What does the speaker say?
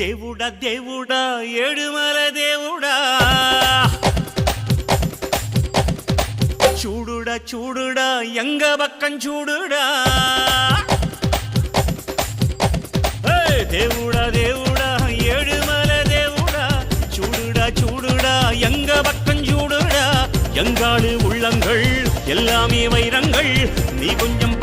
దేవుడా దేవుడా ఏడుమల దేవుడా చూడుడా చూడుడా ఎంగ పక్కం చూడుడా దేవుడా దేవుడా ఏడుమల దేవుడా చూடுடா చూடுடா எங்க பக்கம் చూடுடா எங்காடு உள்ளங்கள் எல்லாமே வைரங்கள் நீ கொஞ்சம்